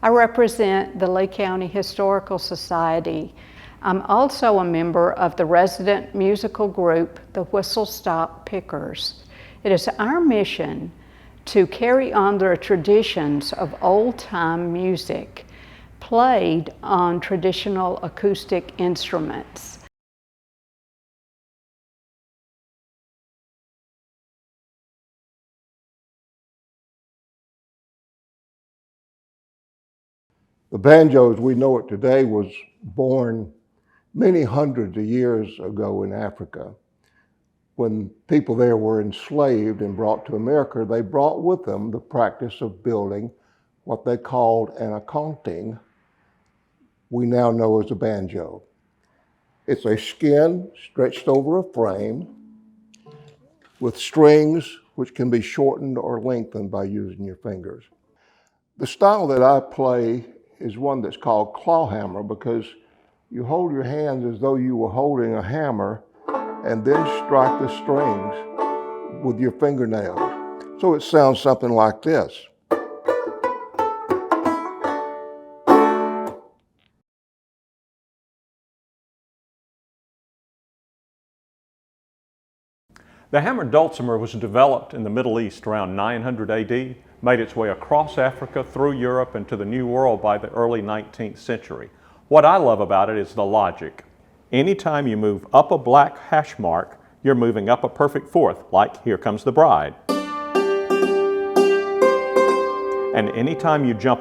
I represent the Lee County Historical Society. I'm also a member of the resident musical group, the Whistle Stop Pickers. It is our mission to carry on the traditions of old-time music played on traditional acoustic instruments. The banjos, we know it today, was born many hundreds of years ago in Africa. When people there were enslaved and brought to America, they brought with them the practice of building what they called an accounting, we now know as a banjo. It's a skin stretched over a frame with strings which can be shortened or lengthened by using your fingers. The style that I play is one that's called claw hammer, because you hold your hands as though you were holding a hammer and then strike the strings with your fingernails. So it sounds something like this. The hammered dulcimer was developed in the Middle East around 900 AD, made its way across Africa, through Europe, and to the New World by the early 19th century. What I love about it is the logic. Anytime you move up a black hash mark, you're moving up a perfect fourth, like Here Comes the Bride. And anytime you jump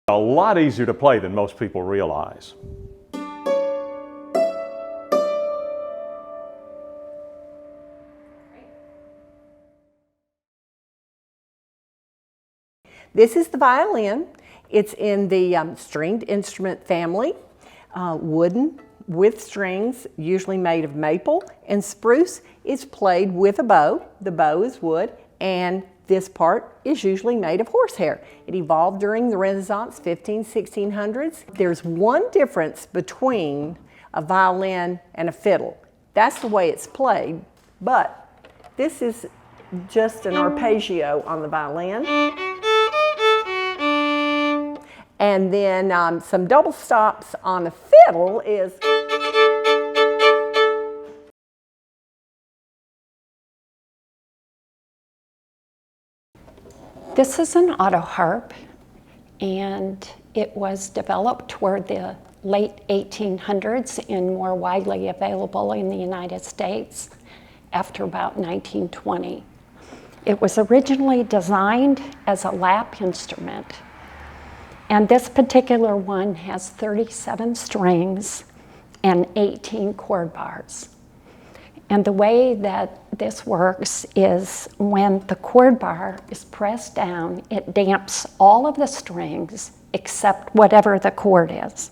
a lot easier to play than most people realize. This is the violin. It's in the stringed instrument family, wooden with strings, usually made of maple and spruce. It's played with a bow. The bow is wood, and this part is usually made of horsehair. It evolved during the Renaissance, 1600s. There's one difference between a violin and a fiddle. That's the way it's played, but this is just an arpeggio on the violin. And then some double stops on the fiddle is. This is an autoharp, and it was developed toward the late 1800s and more widely available in the United States after about 1920. It was originally designed as a lap instrument. And this particular one has 37 strings and 18 chord bars. And the way that this works is when the chord bar is pressed down, it damps all of the strings except whatever the chord is.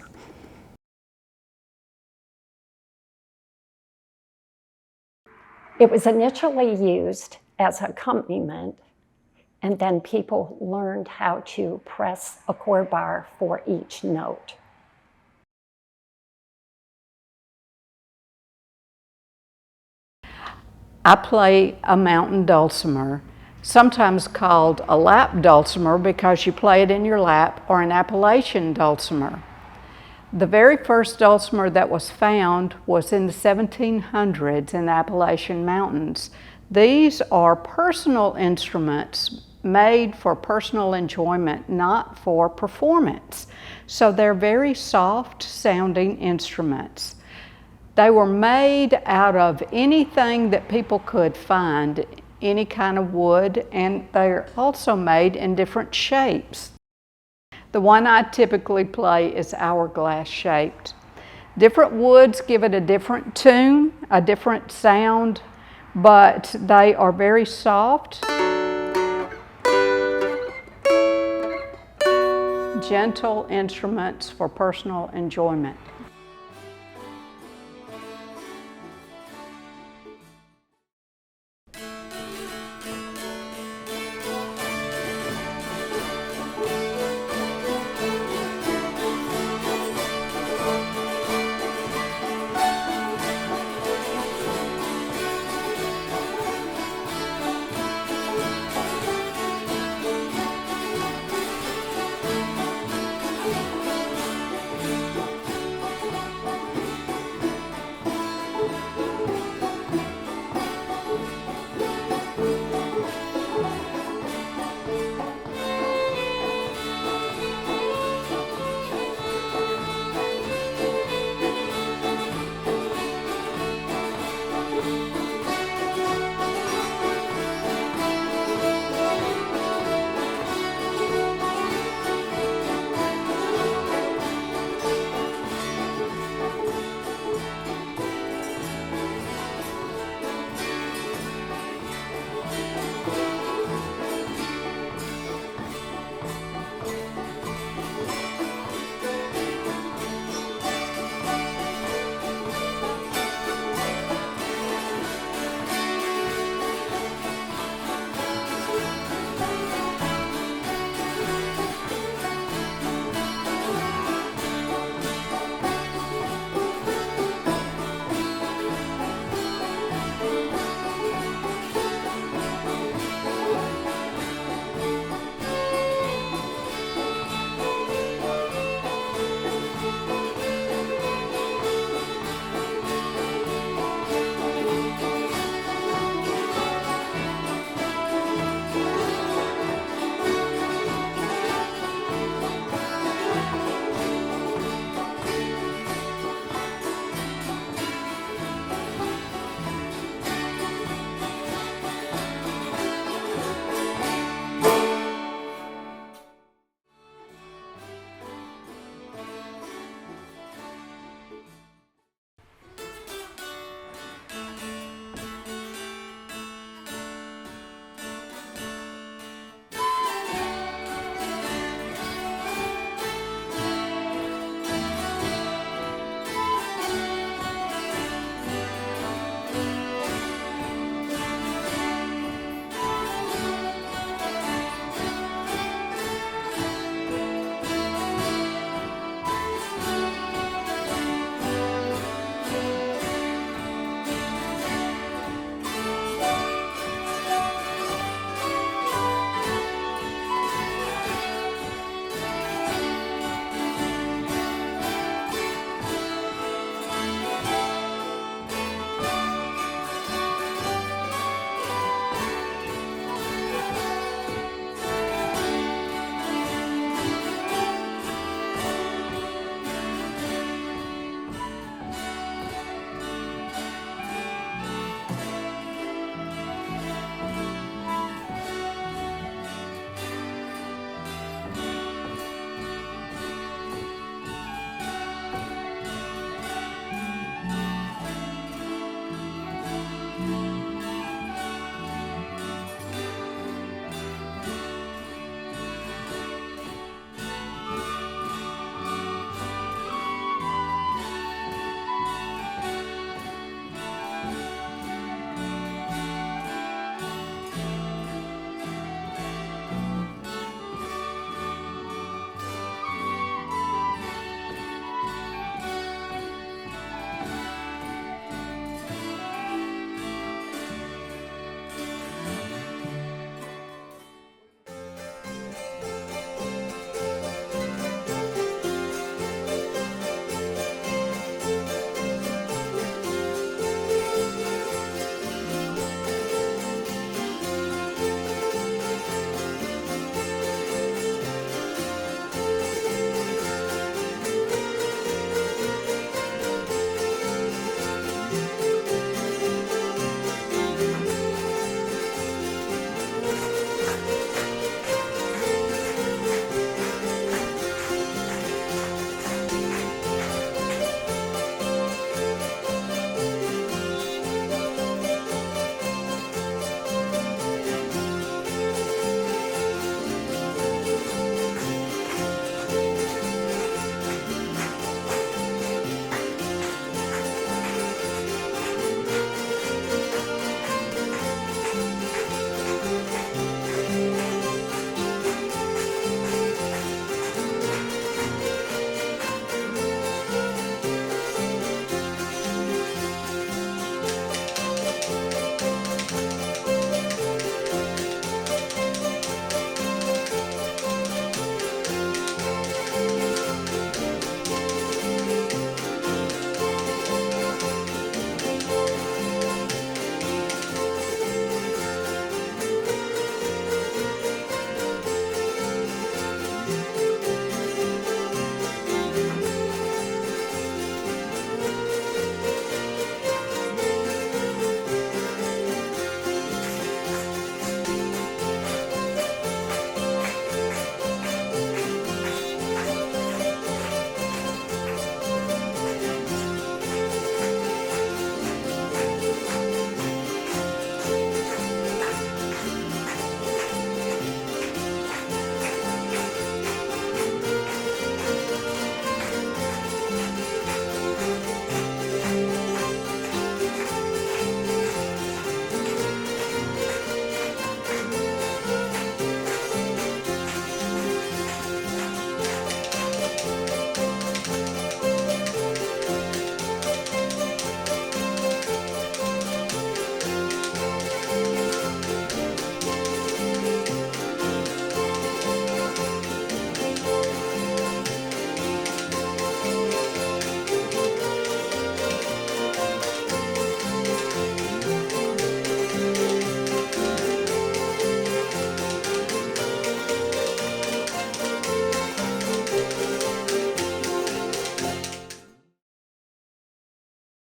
It was initially used as accompaniment, and then people learned how to press a chord bar for each note. I play a mountain dulcimer, sometimes called a lap dulcimer because you play it in your lap, or an Appalachian dulcimer. The very first dulcimer that was found was in the 1700s in the Appalachian Mountains. These are personal instruments made for personal enjoyment, not for performance. So they're very soft sounding instruments. They were made out of anything that people could find, any kind of wood, and they're also made in different shapes. The one I typically play is hourglass shaped. Different woods give it a different tune, a different sound, but they are very soft, gentle instruments for personal enjoyment. you.